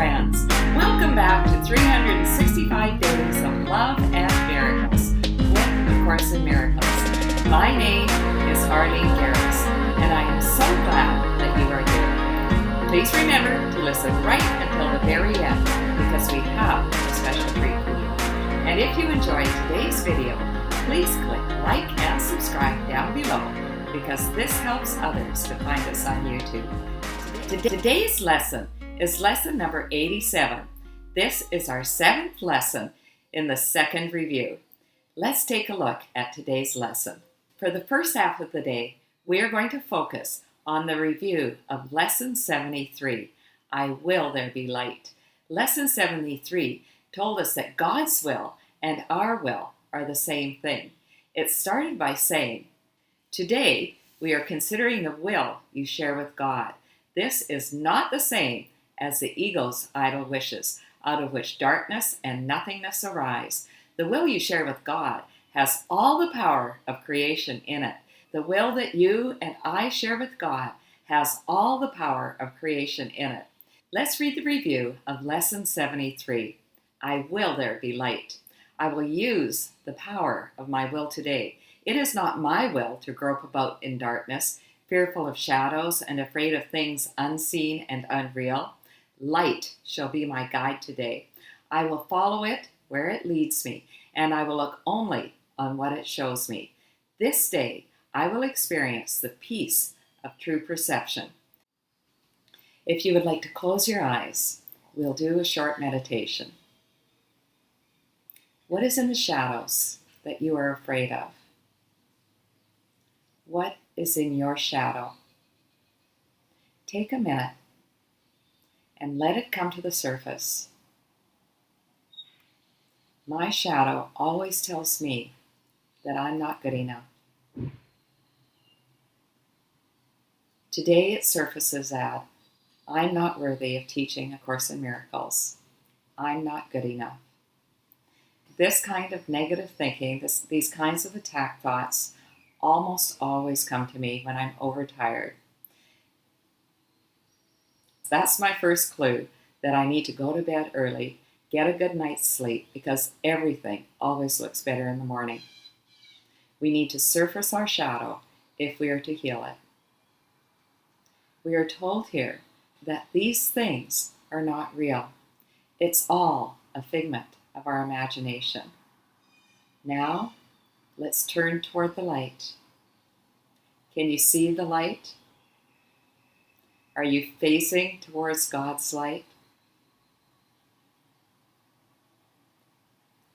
friends. Welcome back to 365 Days of Love and Miracles with A Course in Miracles. My name is Arlene Geres, and I am so glad that you are here. Please remember to listen right until the very end, because we have a special treat for you. And if you enjoyed today's video, please click like and subscribe down below, because this helps others to find us on YouTube. Today's lesson is lesson number 87. This is our 7th lesson in the second review. Let's take a look at today's lesson. For the first half of the day, we are going to focus on the review of lesson 73, I Will There Be Light. Lesson 73 told us that God's will and our will are the same thing. It started by saying, today we are considering the will you share with God. This is not the same as the ego's idle wishes, out of which darkness and nothingness arise. The will you share with God has all the power of creation in it. The will that you and I share with God has all the power of creation in it. Let's read the review of lesson 73. I will there be light. I will use the power of my will today. It is not my will to grope about in darkness, fearful of shadows and afraid of things unseen and unreal. Light shall be my guide today. I will follow it where it leads me, and I will look only on what it shows me. This day I will experience the peace of true perception. If you would like to close your eyes, we'll do a short meditation. What is in the shadows that you are afraid of? What is in your shadow? Take a minute and let it come to the surface. My shadow always tells me that I'm not good enough. Today it surfaces at, I'm not worthy of teaching A Course in Miracles. I'm not good enough. This kind of negative thinking, these kinds of attack thoughts almost always come to me when I'm overtired. That's my first clue that I need to go to bed early, get a good night's sleep, because everything always looks better in the morning. We need to surface our shadow if we are to heal it. We are told here that these things are not real. It's all a figment of our imagination. Now, let's turn toward the light. Can you see the light? Are you facing towards God's light?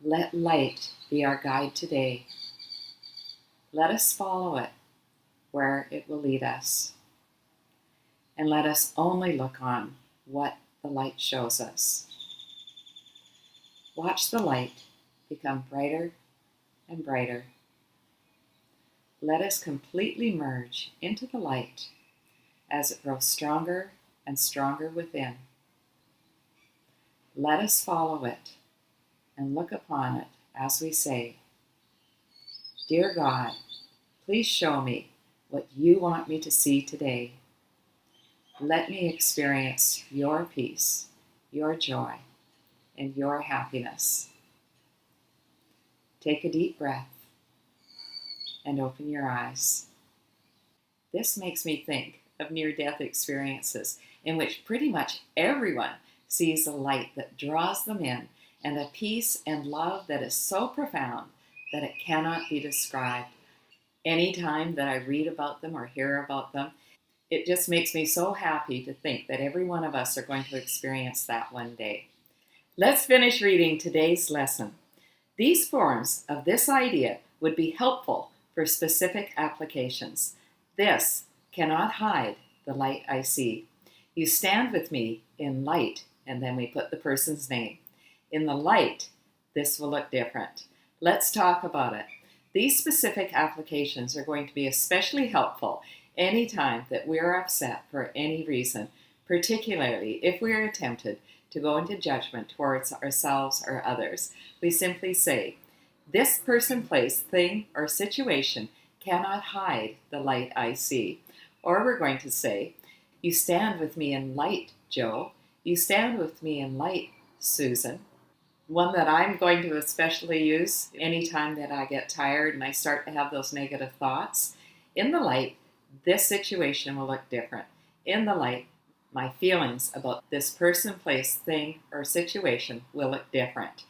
Let light be our guide today. Let us follow it where it will lead us. And let us only look on what the light shows us. Watch the light become brighter and brighter. Let us completely merge into the light as it grows stronger and stronger within. Let us follow it and look upon it as we say, Dear God, please show me what you want me to see today. Let me experience your peace, your joy, and your happiness. Take a deep breath and open your eyes. This makes me think of near-death experiences in which pretty much everyone sees a light that draws them in and a peace and love that is so profound that it cannot be described. Anytime that I read about them or hear about them, it just makes me so happy to think that every one of us are going to experience that one day. Let's finish reading today's lesson. These forms of this idea would be helpful for specific applications. This cannot hide the light I see. You stand with me in light, and then we put the person's name. In the light, this will look different. Let's talk about it. These specific applications are going to be especially helpful anytime that we're upset for any reason, particularly if we are tempted to go into judgment towards ourselves or others. We simply say, this person, place, thing, or situation cannot hide the light I see. Or we're going to say, you stand with me in light, Joe. You stand with me in light, Susan. One that I'm going to especially use anytime that I get tired and I start to have those negative thoughts. In the light, this situation will look different. In the light, my feelings about this person, place, thing, or situation will look different.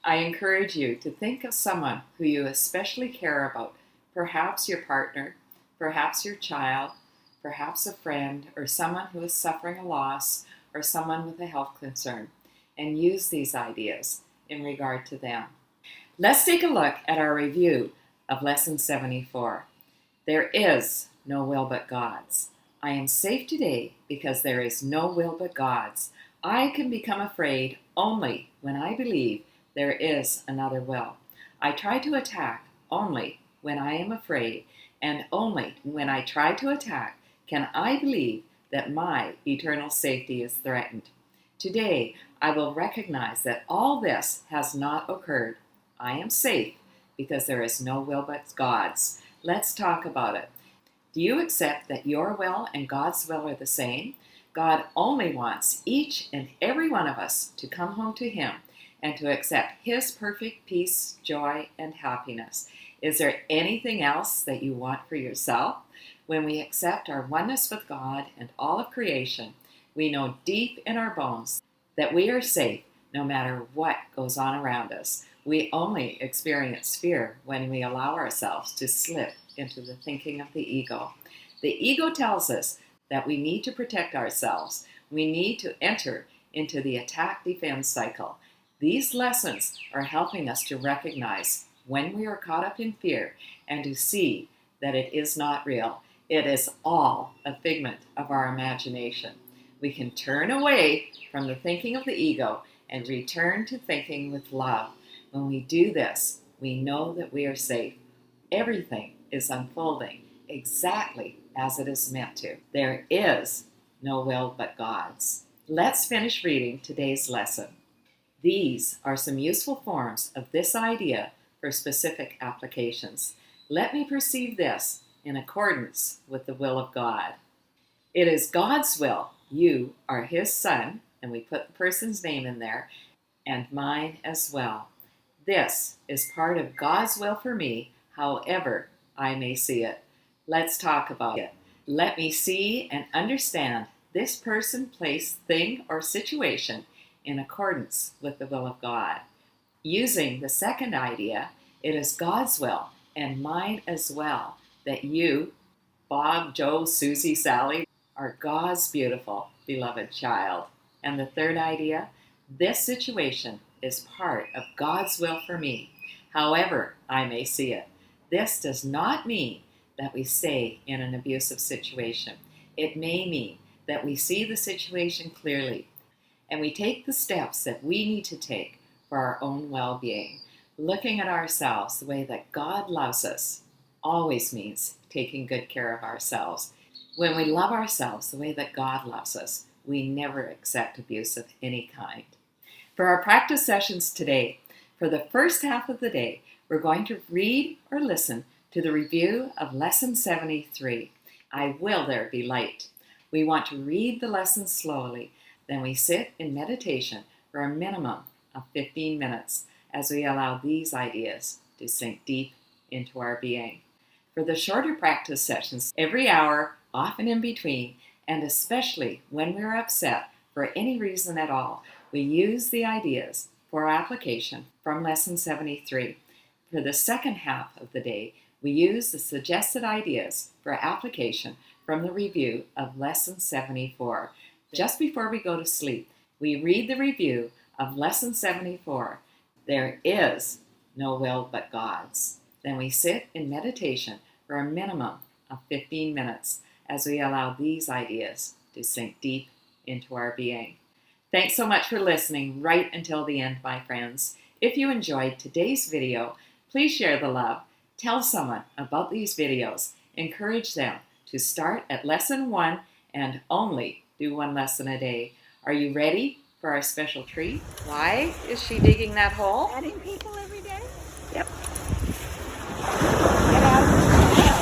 I encourage you to think of someone who you especially care about, perhaps your partner, perhaps your child, perhaps a friend, or someone who is suffering a loss, or someone with a health concern, and use these ideas in regard to them. Let's take a look at our review of Lesson 74. There is no will but God's. I am safe today because there is no will but God's. I can become afraid only when I believe there is another will. I try to attack only when I am afraid, and only when I try to attack can I believe that my eternal safety is threatened. Today, I will recognize that all this has not occurred. I am safe because there is no will but God's. Let's talk about it. Do you accept that your will and God's will are the same? God only wants each and every one of us to come home to Him and to accept His perfect peace, joy, and happiness. Is there anything else that you want for yourself? When we accept our oneness with God and all of creation, we know deep in our bones that we are safe no matter what goes on around us. We only experience fear when we allow ourselves to slip into the thinking of the ego. The ego tells us that we need to protect ourselves. We need to enter into the attack-defense cycle. These lessons are helping us to recognize when we are caught up in fear and to see that it is not real. It is all a figment of our imagination. We can turn away from the thinking of the ego and return to thinking with love. When we do this, we know that we are safe. Everything is unfolding exactly as it is meant to. There is no will but God's. Let's finish reading today's lesson. These are some useful forms of this idea for specific applications. Let me perceive this in accordance with the will of God. It is God's will. You are His son, and we put the person's name in there, and mine as well. This is part of God's will for me, however I may see it. Let's talk about it. Let me see and understand this person, place, thing, or situation in accordance with the will of God. Using the second idea, it is God's will and mine as well that you, Bob, Joe, Susie, Sally, are God's beautiful, beloved child. And the third idea, this situation is part of God's will for me, however I may see it. This does not mean that we stay in an abusive situation. It may mean that we see the situation clearly and we take the steps that we need to take for our own well-being. Looking at ourselves the way that God loves us always means taking good care of ourselves. When we love ourselves the way that God loves us, we never accept abuse of any kind. For our practice sessions today, for the first half of the day, we're going to read or listen to the review of Lesson 73, I Will There Be Light. We want to read the lesson slowly, then we sit in meditation for a minimum of 15 minutes as we allow these ideas to sink deep into our being. For the shorter practice sessions, every hour, often in between, and especially when we're upset for any reason at all, we use the ideas for application from Lesson 73. For the second half of the day, we use the suggested ideas for application from the review of Lesson 74. Just before we go to sleep, we read the review of Lesson 74. There is no will but God's. Then we sit in meditation for a minimum of 15 minutes as we allow these ideas to sink deep into our being. Thanks so much for listening right until the end, my friends. If you enjoyed today's video, please share the love. Tell someone about these videos. Encourage them to start at Lesson 1 and only do one lesson a day. Are you ready for our special treat? Why is she digging that hole? Adding people every day? Yep. Get out of the snow.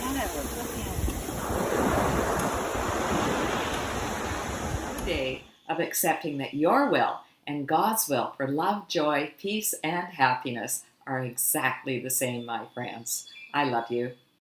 Anna was looking. day of accepting that your will and God's will for love, joy, peace, and happiness are exactly the same, my friends. I love you.